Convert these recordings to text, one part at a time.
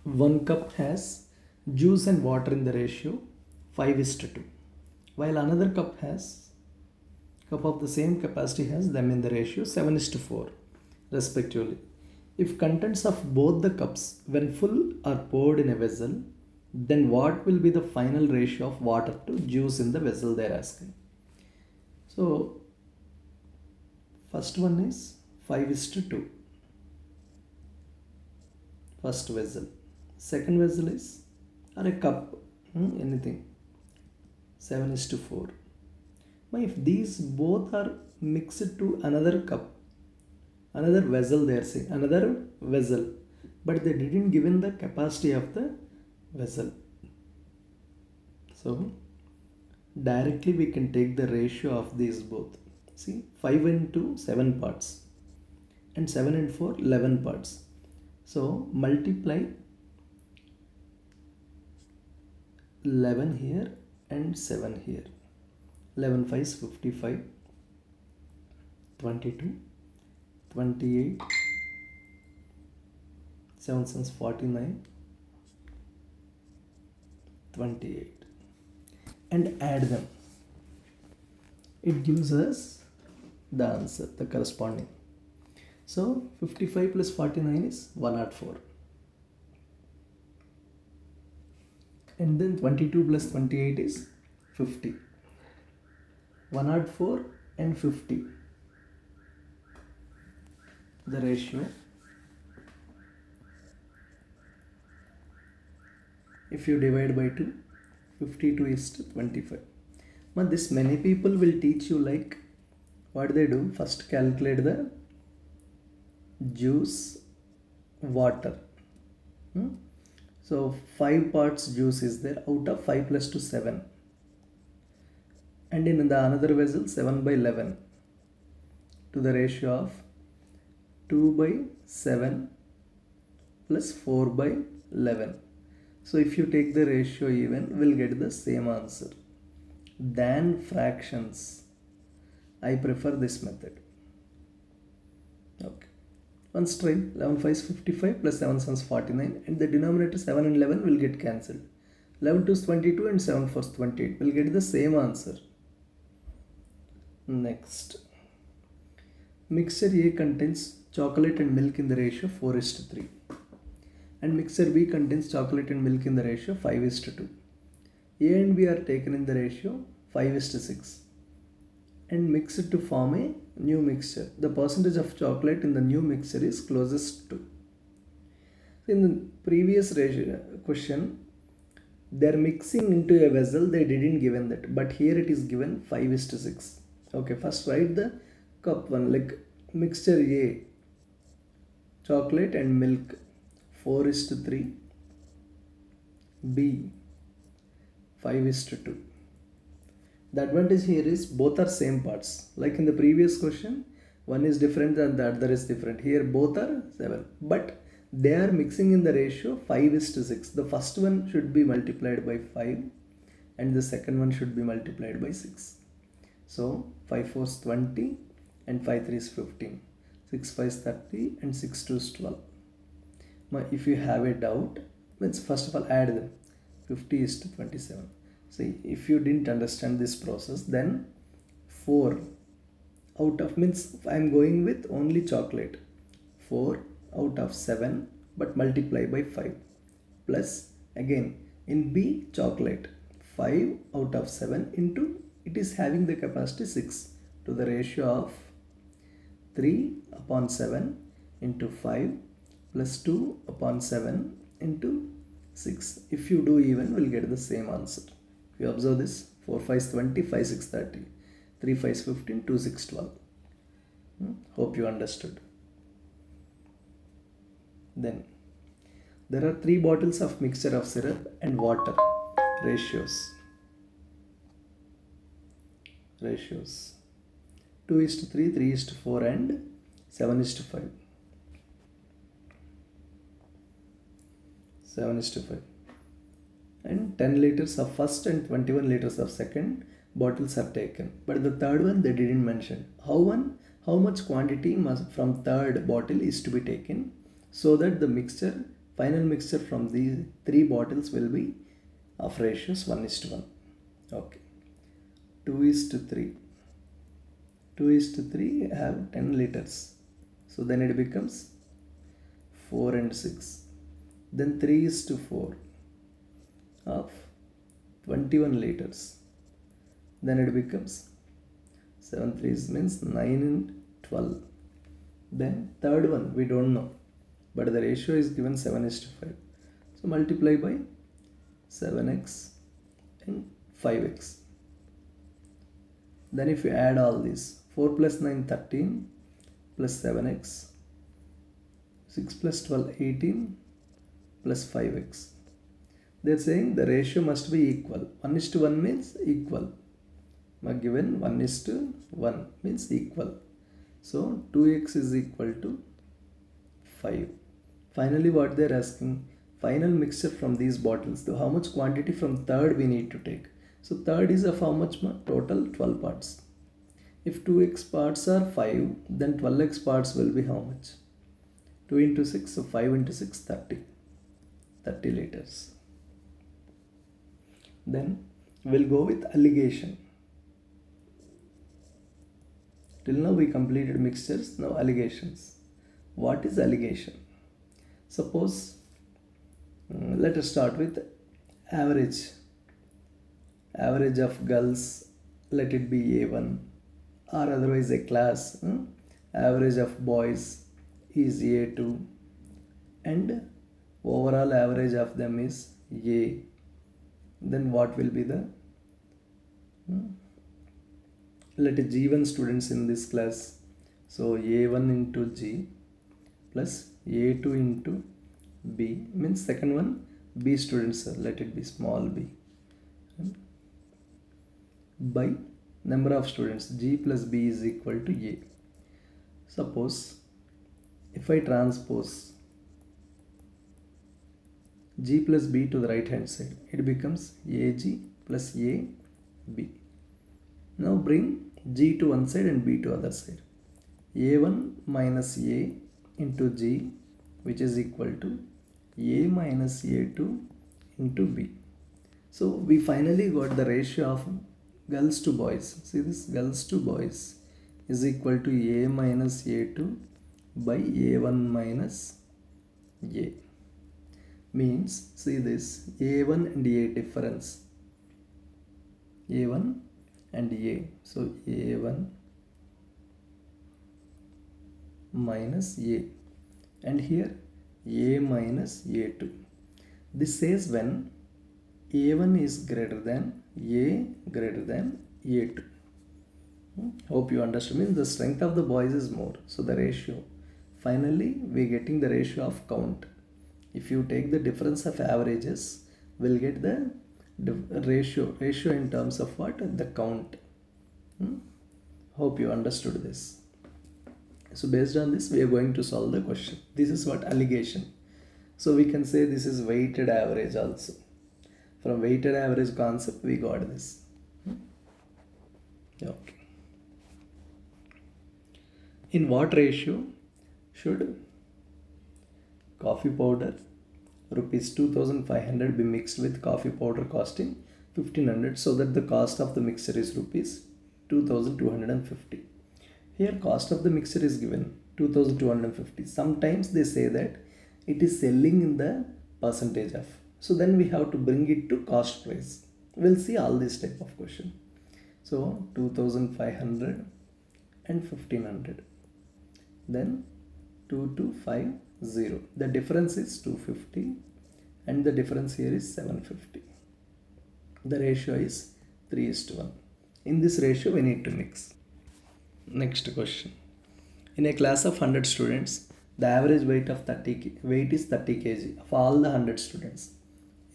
One cup has juice and water in the ratio 5 is to 2, while another cup of the same capacity has them in the ratio 7 is to 4 respectively. If contents of both the cups when full are poured in a vessel, then what will be the final ratio of water to juice in the vessel, they are asking. So first one is 5 is to 2, first vessel. Second vessel is, or a cup, anything, 7 is to 4. Now if these both are mixed to another cup, another vessel, they are saying another vessel, but they didn't given the capacity of the vessel. So directly we can take the ratio of these both. See, 5 into 7 parts and 7 and 4 11 parts. So multiply 11 here and 7 here. 11 5 is 55, 22, 28, 7 7 49, 28, and add them. It gives us the answer, the corresponding. So 55 plus 49 is 104. And then 22 plus 28 is 50. 104 and 50. The ratio, if you divide by 2, 52 is to 25. Now this many people will teach you like what they do. First calculate the juice water. So 5 parts juice is there out of 5 plus 2 7. And in the another vessel 7 by 11 to the ratio of 2 by 7 plus 4 by 11. So if you take the ratio even, we'll get the same answer. Than fractions, I prefer this method. Okay. Once try, 11 5 is 55 plus 7 7 is 49, and the denominator 7 and 11 will get cancelled. 11 2 is 22 and 7 4 is 28. We'll get the same answer. Next. Mixture A contains chocolate and milk in the ratio 4 is to 3. And mixture B contains chocolate and milk in the ratio 5 is to 2. A and B are taken in the ratio 5 is to 6 and mixed to form a new mixture. The percentage of chocolate in the new mixture is closest to. In the previous question, they are mixing into a vessel, they didn't given that, but here it is given 5 is to 6. Okay, first write the cup one, like mixture A, chocolate and milk 4 is to 3, B 5 is to 2. The advantage here is both are same parts. Like in the previous question, one is different and the other is different. Here both are 7, but they are mixing in the ratio 5 is to 6. The first one should be multiplied by 5 and the second one should be multiplied by 6. So 5 4 is 20 and 5 3 is 15. 6 5 is 30 and 6 2 is 12. Now if you have a doubt, let's first of all add them. 50 is to 27. See, if you didn't understand this process, then 4 out of means I am going with only chocolate. 4 out of 7 but multiply by 5 plus again in B chocolate 5 out of 7 into it is having the capacity 6 to the ratio of 3 upon 7 into 5 plus 2 upon 7 into 6. If you do even, we'll get the same answer. If you observe this, 4 5 is 20, 5 6 30, 3 5 is 15, 2 6 12. Hope you understood. Then there are 3 bottles of mixture of syrup and water. Ratios. 2 is to 3, 3 is to 4 and 7 is to 5. 7 is to 5. And 10 liters of first and 21 liters of second bottles are taken. But the third one they didn't mention. How much quantity from third bottle is to be taken so that the mixture final mixture from these 3 bottles will be of ratios 1:1. Okay, 2 is to 3. 2 is to 3 have 10 liters. So then it becomes 4 and 6. Then 3 is to 4 of 21 liters. Then it becomes 7 3s means 9 and 12. Then third one we don't know, but the ratio is given 7:5. So multiply by 7x and 5x. Then if you add all these, 4 plus 9 13 plus 7x, 6 plus 12 18 plus 5x. They're saying the ratio must be equal. 1:1 means equal. Given 1:1 means equal. So 2x is equal to 5. Finally, what they're asking, final mixture from these bottles. So how much quantity from third we need to take? So third is of how much? Total 12 parts. If 2x parts are 5, then 12x parts will be how much? 2 into 6, so 5 into 6, 30. 30 liters. Then we'll go with alligation. Till now we completed mixtures, now alligations. What is alligation? Suppose, let us start with average. Average of girls, let it be A1 or otherwise a class. Average of boys is A2 and overall average of them is A. Then what will be the let it G1 students in this class. So A1 into G plus A2 into B means second one B students, let it be small b, by number of students G plus B is equal to A. Suppose if I transpose G plus B to the right hand side, it becomes AG plus AB. Now bring G to one side and B to other side. A1 minus A into G, which is equal to A minus A2 into B. So we finally got the ratio of girls to boys. See this, girls to boys is equal to A minus A2 by A1 minus A. Means, see this, A1 and A difference. A1 and A. So A1 minus A. And here A minus A2. This says when A1 is greater than A greater than A2. Hope you understand. Means the strength of the boys is more. So the ratio. Finally, we are getting the ratio of count. If you take the difference of averages, we'll get the ratio in terms of what? The count. Hope you understood this. So based on this, we are going to solve the question. This is what alligation. So we can say this is weighted average also. From weighted average concept, we got this. Okay. In what ratio should coffee powder rupees 2500 be mixed with coffee powder costing 1500, so that the cost of the mixture is rupees 2250. Here cost of the mixture is given 2250. Sometimes they say that it is selling in the percentage of. So then we have to bring it to cost price. We'll see all this type of question. So 2500 and 1500. Then 2250. The difference is 250 and the difference here is 750. The ratio is 3:1. In this ratio we need to mix. Next question. In a class of 100 students, the average weight is 30 kg of all the 100 students.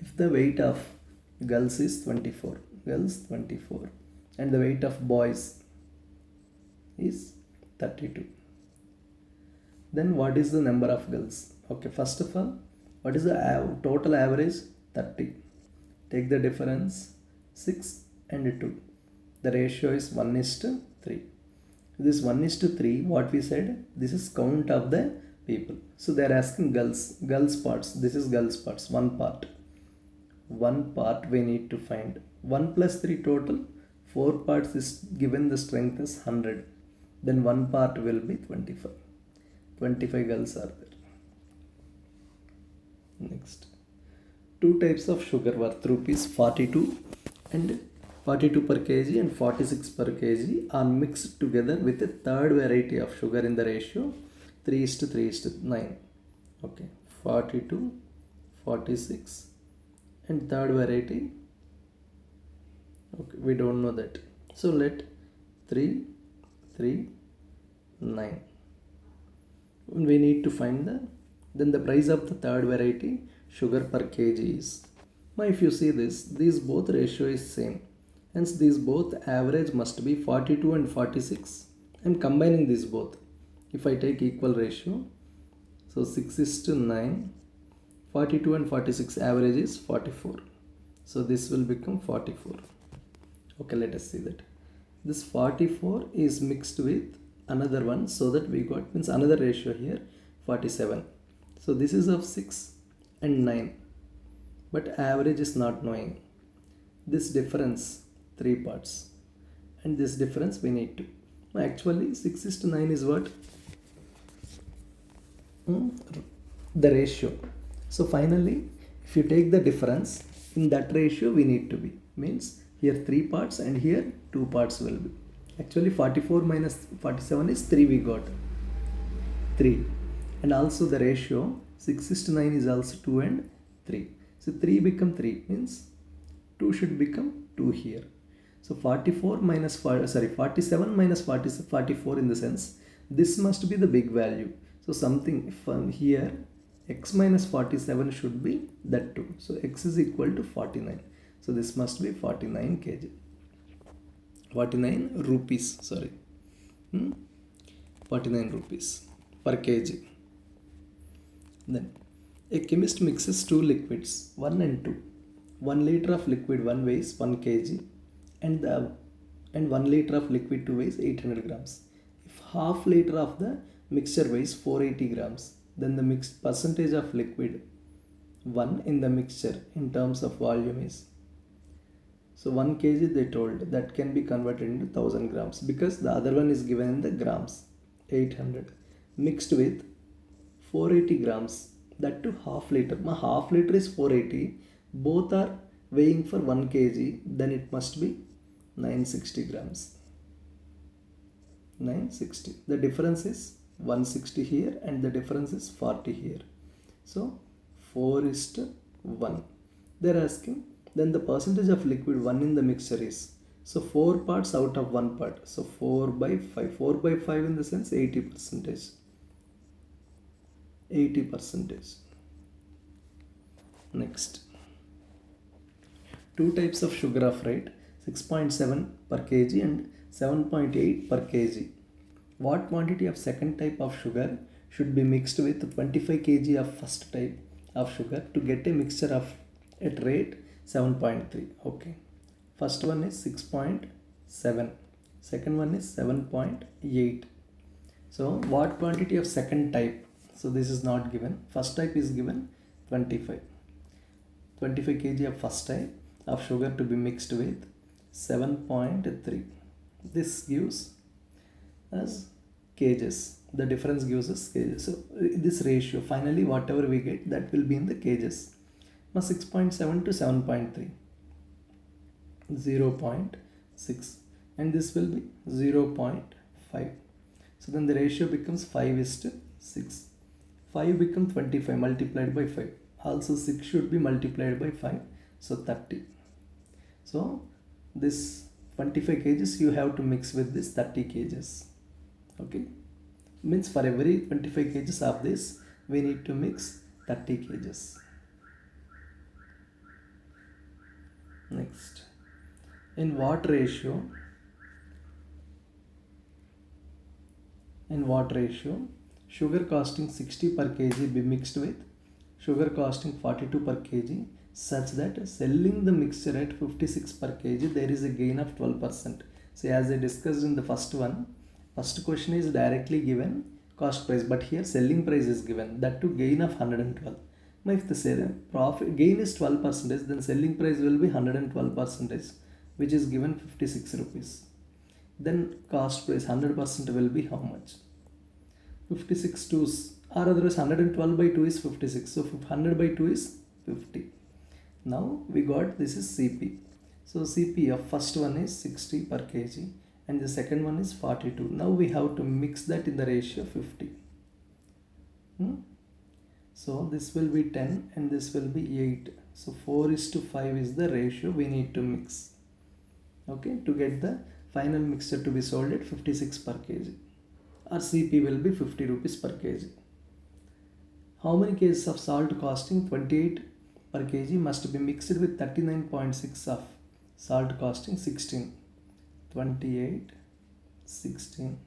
If the weight of girls is 24, and the weight of boys is 32, then what is the number of girls? Okay, first of all, what is the total average? 30. Take the difference 6 and 2. The ratio is 1:3. This 1:3, what we said, this is count of the people. So they are asking girls parts. This is girls parts, one part we need to find. 1 plus 3 total 4 parts is given, the strength is 100, then one part will be 25 girls are there. Next, two types of sugar worth rupees 42 and 42 per kg and 46 per kg are mixed together with a third variety of sugar in the ratio 3:3:9. Okay, 42, 46 and third variety, okay, we don't know that, so let 3 3 9. We need to find the, then the price of the third variety sugar per kg is, now if you see this, these both ratio is same, hence these both average must be 42 and 46. I'm combining these both. If I take equal ratio, so 6:9, 42 and 46 average is 44, so this will become 44. Okay, let us see that this 44 is mixed with another one, so that we got, means another ratio here 47. So this is of 6 and 9, but average is not knowing. This difference 3 parts, and this difference we need to, actually 6:9 is what, the ratio. So finally, if you take the difference in that ratio, we need to be, means here 3 parts and here 2 parts will be. Actually 44 minus 47 is 3, we got 3, and also the ratio 6:9 is also 2 and 3. So 3 become 3, means 2 should become 2 here. So 44 minus 47 minus 44 in the sense, this must be the big value. So something from here, x minus 47 should be that 2. So x is equal to 49. So this must be 49 kg. 49 rupees, sorry. 49 rupees per kg. Then a chemist mixes two liquids, 1 and 2. 1 liter of liquid 1 weighs 1 kg and 1 liter of liquid 2 weighs 800 grams. If half liter of the mixture weighs 480 grams, then the mixed percentage of liquid 1 in the mixture in terms of volume is. So 1 kg they told, that can be converted into 1000 grams, because the other one is given in the grams, 800 mixed with 480 grams, that to half liter. Half liter is 480, both are weighing for 1 kg, then it must be 960 grams. 960, the difference is 160 here and the difference is 40 here, so 4:1. They're asking then the percentage of liquid 1 in the mixture is, so 4 parts out of 1 part, so 4/5. 4/5 in the sense 80%. 80%. Next, two types of sugar of rate 6.7 per kg and 7.8 per kg. What quantity of second type of sugar should be mixed with 25 kg of first type of sugar to get a mixture of at rate 7.3? Okay, first one is 6.7, second one is 7.8. So what quantity of second type? So this is not given. First type is given 25 kg of first type of sugar to be mixed with 7.3. This gives as kgs. The difference gives us kgs. So this ratio, finally whatever we get, that will be in the kgs. Now 6.7 to 7.3, 0.6, and this will be 0.5. So then the ratio becomes 5:6. 5 becomes 25 multiplied by 5. Also 6 should be multiplied by 5, so 30. So this 25 kgs you have to mix with this 30 kgs. Okay, means for every 25 kgs of this we need to mix 30 kgs. Next, in what ratio sugar costing 60 per kg be mixed with sugar costing 42 per kg, such that selling the mixture at 56 per kg there is a gain of 12%. So as I discussed in the first one, first question is directly given cost price, but here selling price is given, that to gain of 112. Now if the profit gain is 12%, then selling price will be 112%, which is given 56 rupees. Then cost price 100% will be how much? 56 2s, or otherwise 112 by 2 is 56. So 100 by 2 is 50. Now we got this is CP. So CP of first one is 60 per kg and the second one is 42. Now we have to mix that in the ratio 50. So this will be 10 and this will be 8. So 4:5 is the ratio we need to mix. Okay, to get the final mixture to be sold at 56 per kg. Our CP will be 50 rupees per kg. How many kgs of salt costing 28 per kg must be mixed with 39.6 of salt costing 16? 28, 16.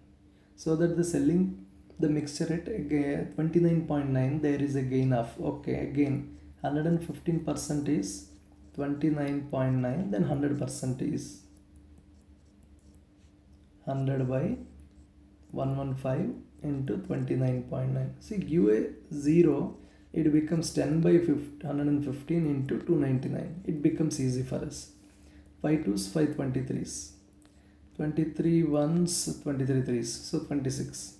So that the selling the mixture at 29.9, there is a gain of, okay, again 115% is 29.9, then 100% is 100 by 115 into 29.9. See, give a 0, it becomes 10 by 115 into 299. It becomes easy for us. 5 2s, 5 23s. 23 1s, 23 3s. So 26.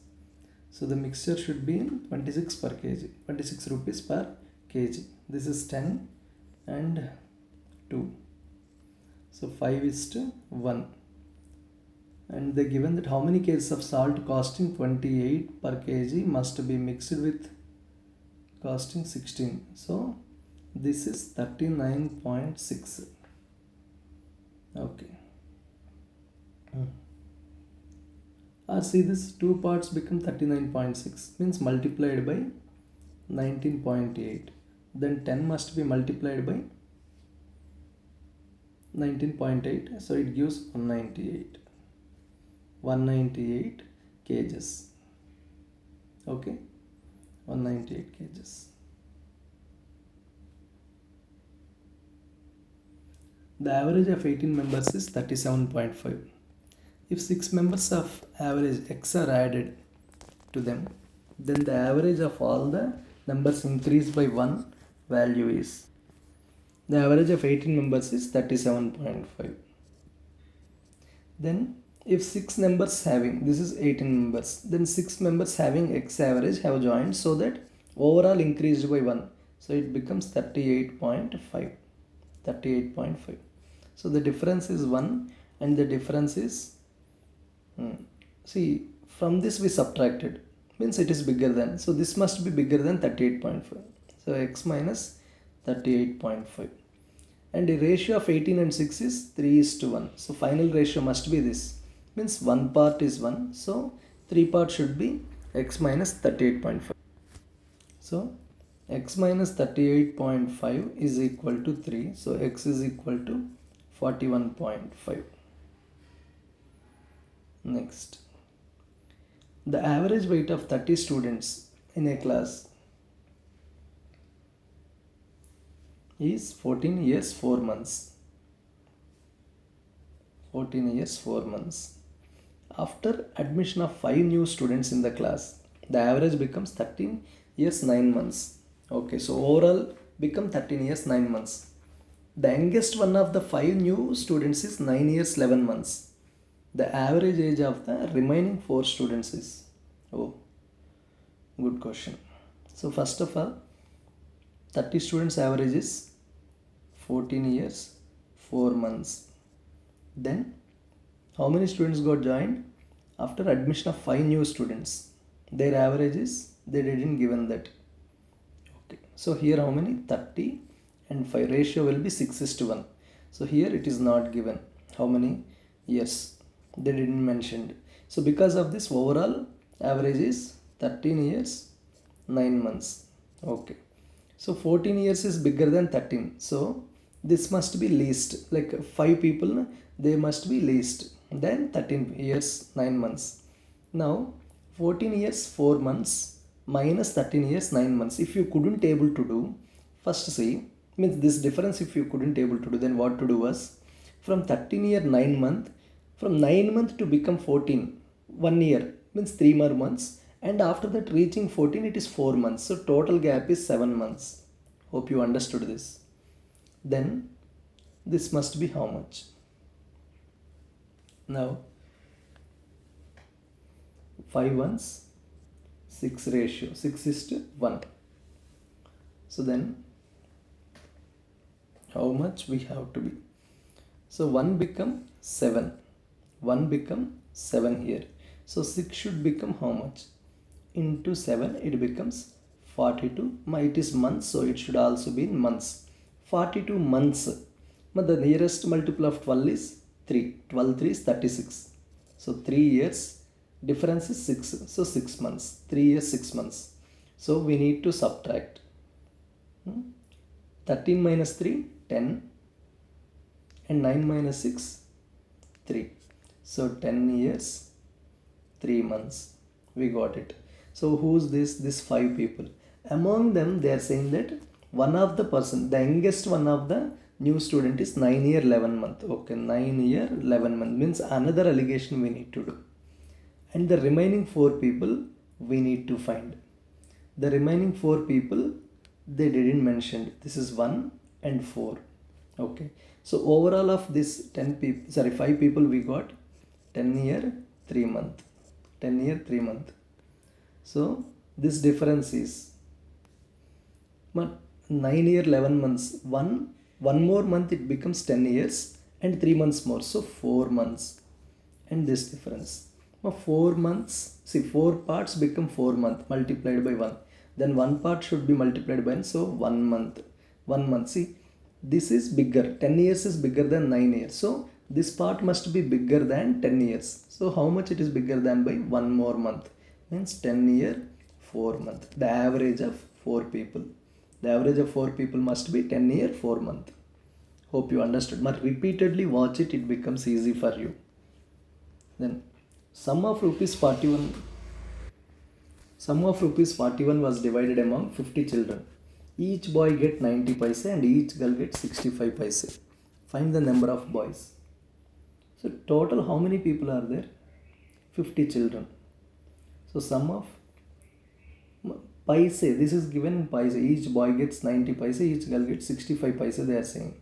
So the mixture should be in 26 per kg. 26 rupees per kg. This is 10 and 2. So 5:1. And they given that how many kgs of salt costing 28 per kg must be mixed with costing 16. So this is 39.6. Okay. Or see, this two parts become 39.6, means multiplied by 19.8. Then 10 must be multiplied by 19.8. So it gives 198. 198 kgs. Okay, 198 kgs. The average of 18 members is 37.5. If 6 members of average X are added to them, then the average of all the numbers increased by 1 value is, the average of 18 members is 37.5. Then if 6 members having, this is 18 members, then 6 members having X average have joined, so that overall increased by 1. So it becomes 38.5. 38.5. So the difference is 1 and the difference is, see, from this we subtracted, means it is bigger than, so this must be bigger than 38.5. So X minus 38.5. And the ratio of 18 and 6 is 3:1. So final ratio must be this, means 1 part is 1. So 3 parts should be X minus 38.5. So X minus 38.5 is equal to 3. So X is equal to 41.5. Next, the average weight of 30 students in a class is 14 years 4 months. 14 years 4 months. After admission of 5 new students in the class, the average becomes 13 years 9 months. Okay, so overall become 13 years 9 months. The youngest one of the 5 new students is 9 years 11 months. The average age of the remaining 4 students is, oh, good question. So first of all, 30 students average is 14 years 4 months. Then how many students got joined? After admission of 5 new students, their average is, they didn't given that. Okay, so here how many? 30 and 5, ratio will be 6:1. So here it is not given how many years, they didn't mention. So because of this, overall average is 13 years 9 months. Okay, so 14 years is bigger than 13. So this must be least, like 5 people, they must be least than 13 years 9 months. Now 14 years 4 months minus 13 years 9 months. If you couldn't able to do, first see, means this difference if you couldn't able to do, then what to do was, from 13 year 9 month, from 9 month to become 14, 1 year, means 3 more months, And after that reaching 14 it is 4 months. So total gap is 7 months. Hope you understood this. Then this must be how much? Now 5 ones, 6 ratio, 6 is to 1. So then how much we have to be? So 1 become 7. 1 become 7 here. So 6 should become how much? Into 7 it becomes 42. It is months, so it should also be in months. 42 months. But the nearest multiple of 12 is 3. 12 3 is 36. So 3 years. Difference is 6. So 6 months. 3 years 6 months. So we need to subtract. 13 minus 3 10. And 9 minus 6 3. So 10 years 3 months. We got it. So who's this? This 5 people. Among them they are saying that one of the person, the youngest one of the new student is 9 year 11 month. Okay, 9 year 11 month means another allegation we need to do. And the remaining 4 people we need to find. The remaining 4 people they didn't mention. This is 1 and 4. Okay. So overall of this 10 people, 5 people we got 10 year 3 month. 10 year 3 month. So this difference is 9 year 11 months. One more month it becomes 10 years and 3 months more. So 4 months. And this difference. 4 months. See, 4 parts become 4 months multiplied by 1. Then 1 part should be multiplied by 1. So 1 month. 1 month. See, this is bigger. 10 years is bigger than 9 years. So this part must be bigger than 10 years. So how much it is bigger than by 1 more month? Means 10 year 4 month. The average of 4 people. The average of 4 people must be 10 year 4 month. Hope you understood. But repeatedly watch it. It becomes easy for you. Then sum of rupees 41. Sum of rupees 41 was divided among 50 children. Each boy get 90 paise and each girl gets 65 paise. Find the number of boys. So total how many people are there? 50 children. So sum of paise, this is given in paise. Each boy gets 90 paise, each girl gets 65 paise they are saying.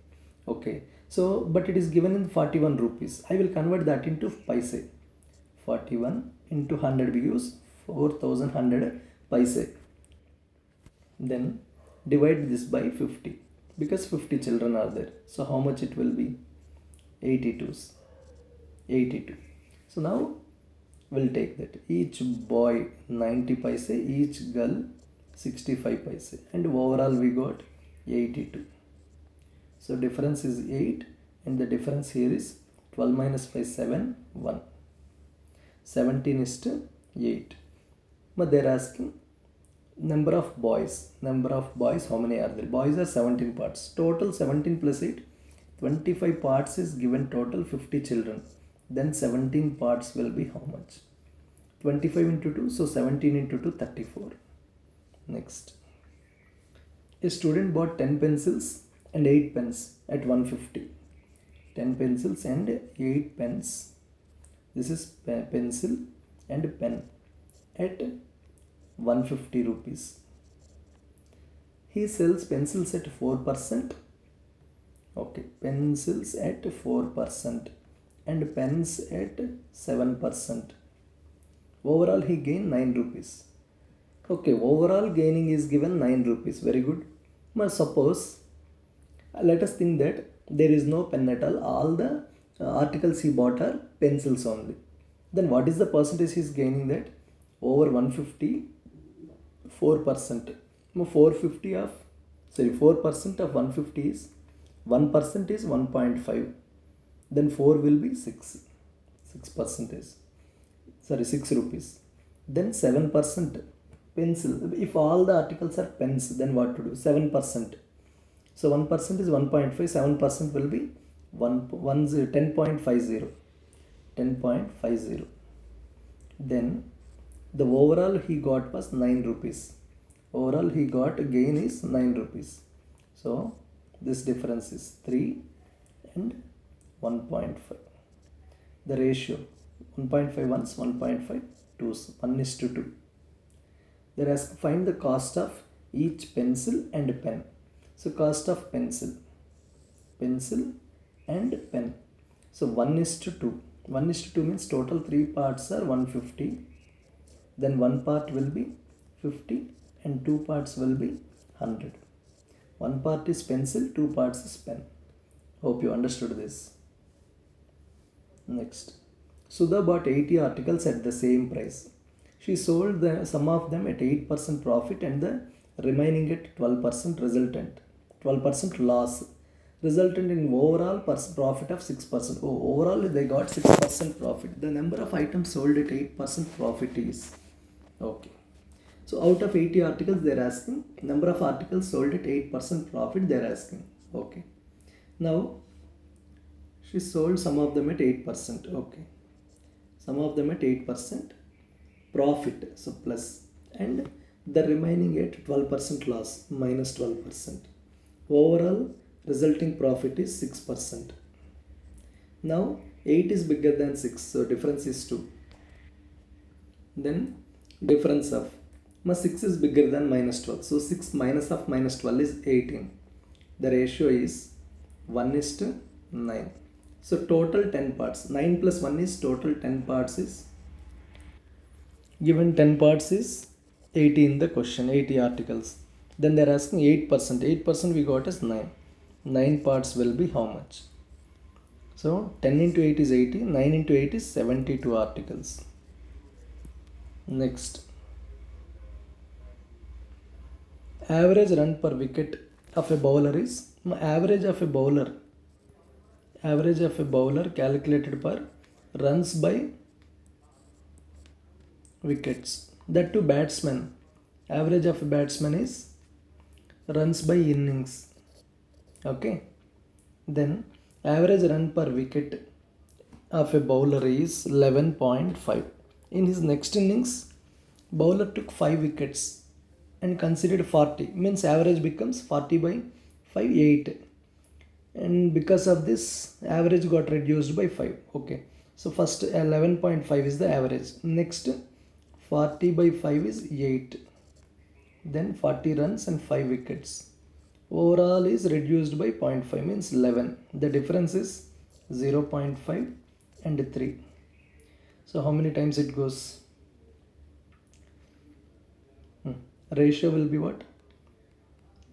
Okay. So but it is given in 41 rupees. I will convert that into paise. 41 into 100 we use 4100 paise. Then divide this by 50 because 50 children are there. So how much it will be? 82s. 82. So now we'll take that. Each boy 90 paise, each girl 65 paise, and overall we got 82. So difference is 8 and the difference here is 12 minus 5 7 1. 17 is to 8. But they're asking number of boys. Number of boys, how many are there? Boys are 17 parts. Total 17 plus 8. 25 parts is given total 50 children. Then 17 parts will be how much? 25 into 2. So 17 into 2, 34. Next. A student bought 10 pencils and 8 pens at 150. 10 pencils and 8 pens. This is pencil and pen at 150 rupees. He sells pencils at 4%. Okay, pencils at 4% and pens at 7%. Overall he gained 9 rupees. Okay, overall gaining is given 9 rupees. Very good. But suppose, let us think that there is no pen at all. All the articles he bought are pencils only. Then what is the percentage he is gaining that? Over 150, 4%. 450 of, 4% of 150 is, 1% is 1.5. Then 4 will be 6. 6%. 6 rupees. Then 7% pencil. If all the articles are pens, then what to do? 7%. So 1% is 1.5. 7% will be 10.50. 10.50. Then the overall he got was 9 rupees. Overall he got gain is 9 rupees. So this difference is 3 and 1.5. The ratio 1.5 ones, 1.5 twos, 1 is to 2. They're asking find the cost of each pencil and pen. So cost of pencil and pen. So 1 is to 2. 1 is to 2 means total 3 parts are 150. Then 1 part will be 50 and 2 parts will be 100. 1 part is pencil, 2 parts is pen. Hope you understood this. Next. Sudha bought 80 articles at the same price. She sold some of them at 8% profit and the remaining at 12% loss, resultant in overall profit of 6%. Oh, overall they got 6% profit. The number of items sold at 8% profit is okay. So out of 80 articles they are asking number of articles sold at 8% profit they are asking. Okay. Now she sold some of them at 8%. Okay. Some of them at 8% profit. So plus and the remaining at 12% loss minus 12%. Overall resulting profit is 6%. Now 8 is bigger than 6, so difference is 2. Then difference of 6 is bigger than minus 12, so 6 minus of minus 12 is 18. The ratio is 1 is to 9. So total 10 parts. 9 plus 1 is total 10 parts is given 10 parts is 80 in the question, 80 articles. Then they are asking 8%. 8% we got as 9. 9 parts will be how much? So 10 into 8 is 80. 9 into 8 is 72 articles. Next. Average run per wicket of a bowler is average of a bowler calculated per runs by wickets. That to batsman. Average of a batsman is runs by innings. Okay. Then average run per wicket of a bowler is 11.5. In his next innings, bowler took 5 wickets and considered 40. Means average becomes 40 by 5, 8. And because of this, average got reduced by 5. Okay. So first 11.5 is the average. Next 40 by 5 is 8. Then 40 runs and 5 wickets. Overall is reduced by 0.5 means 11. The difference is 0.5 and 3. So how many times it goes? Ratio will be what?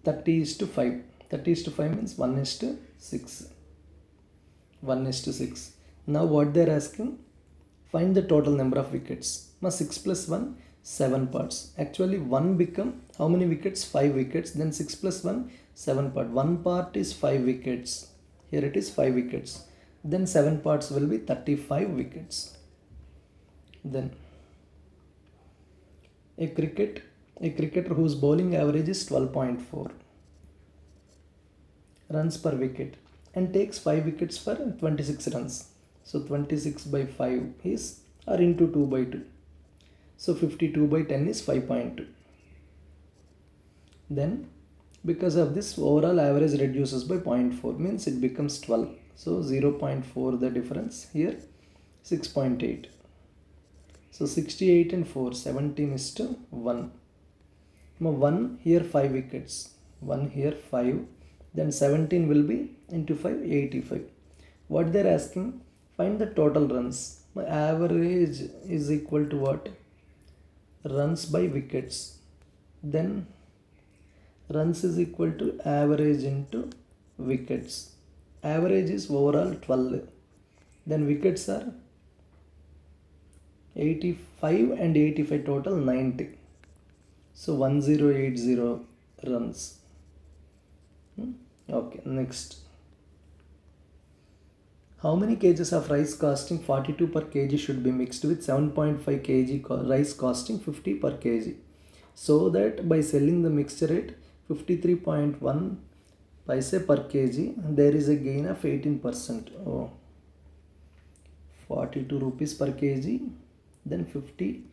30 is to 5. 30 is to 5 means 1 is to 6. 1 is to 6. Now what they are asking? Find the total number of wickets. Now 6 plus 1, 7 parts. Actually 1 become how many wickets? 5 wickets. Then 6 plus 1, 7 part. 1 part is 5 wickets. Here it is 5 wickets. Then 7 parts will be 35 wickets. Then a cricketer whose bowling average is 12.4 runs per wicket and takes 5 wickets for 26 runs. So 26 by 5 is or into 2 by 2. So 52 by 10 is 5.2. Then because of this overall average reduces by 0.4 means it becomes 12. So 0.4 the difference here 6.8. So 68 and 4 17 is to 1. Now 1 here 5 wickets. 1 here 5. Then 17 will be into 5 85. What they are asking? Find the total runs. My average is equal to what? Runs by wickets. Then runs is equal to average into wickets. Average is overall 12. Then wickets are 85 and 85 total 90. So 1080 runs. Okay, next. How many kgs of rice costing 42 per kg should be mixed with 7.5 kg rice costing 50 per kg? So that by selling the mixture at 53.1 paise per kg, there is a gain of 18%. Oh, 42 rupees per kg, then 50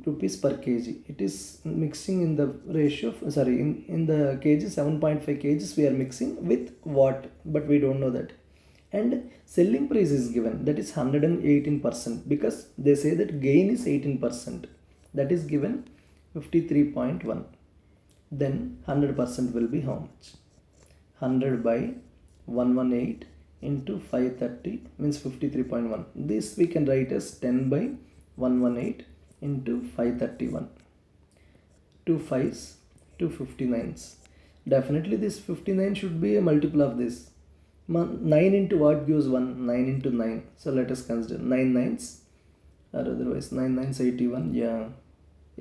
rupees per kg. It is mixing in the ratio, in the kg, 7.5 kgs we are mixing with what, but we don't know that. And selling price is given, that is 118%, because they say that gain is 18%. That is given 53.1. Then 100% will be how much? 100 by 118 into 530 means 53.1. This we can write as 10 by 118 into 531. 2 5s, 2 59s. Definitely this 59 should be a multiple of this. 9 into what gives 1? 9 into 9. So let us consider 9 nines, or otherwise 9 nines 81. Yeah,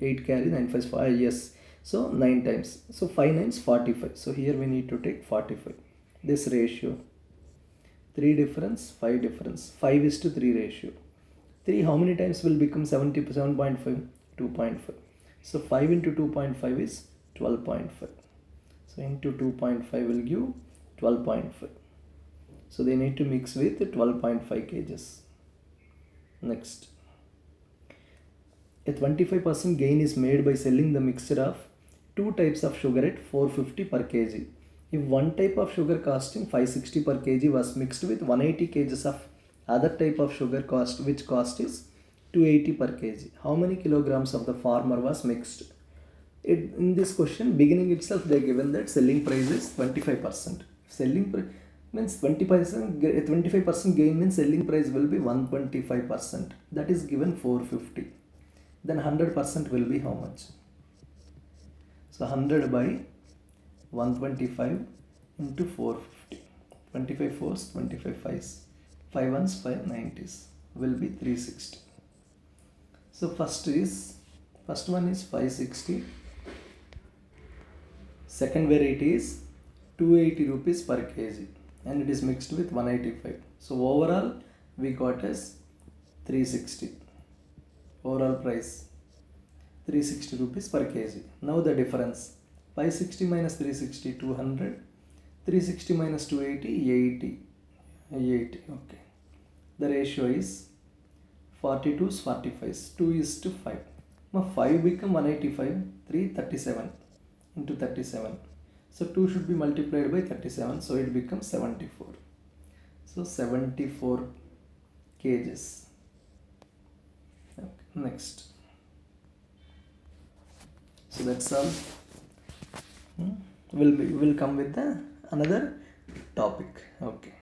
8 carry 9 5 5. Yes, so 9 times. So 5 nines 45. So here we need to take 45. This ratio, 3 difference, 5 difference, 5 is to 3 ratio. 3 how many times will become 77.5? 2.5. So 5 into 2.5 is 12.5. So into 2.5 will give 12.5. So they need to mix with 12.5 kgs. Next, a 25% gain is made by selling the mixture of two types of sugar at 450 per kg. If one type of sugar costing 560 per kg was mixed with 180 kgs of other type of sugar which cost is 280 per kg, how many kilograms of the former was mixed? In this question, beginning itself they given that selling price is 25%. Selling price means 25% gain means selling price will be 125%. That is given 450. Then 100% will be how much? So 100 by 125 into 450. 25 fours, 25 fives, 5 ones, 5 90s will be 360. So first one is 560. Second variety is 280 rupees per kg and it is mixed with 185. So overall we got as 360. Overall price 360 rupees per kg. Now the difference, 560 minus 360 200, 360 minus 280 80. Okay. The ratio is 42 is 45, 2 is to 5. Now 5 become 185, 3 37 into 37. So 2 should be multiplied by 37, so it becomes 74. So 74 kgs. Okay. Next. So that's all. We'll come with the another topic. Okay.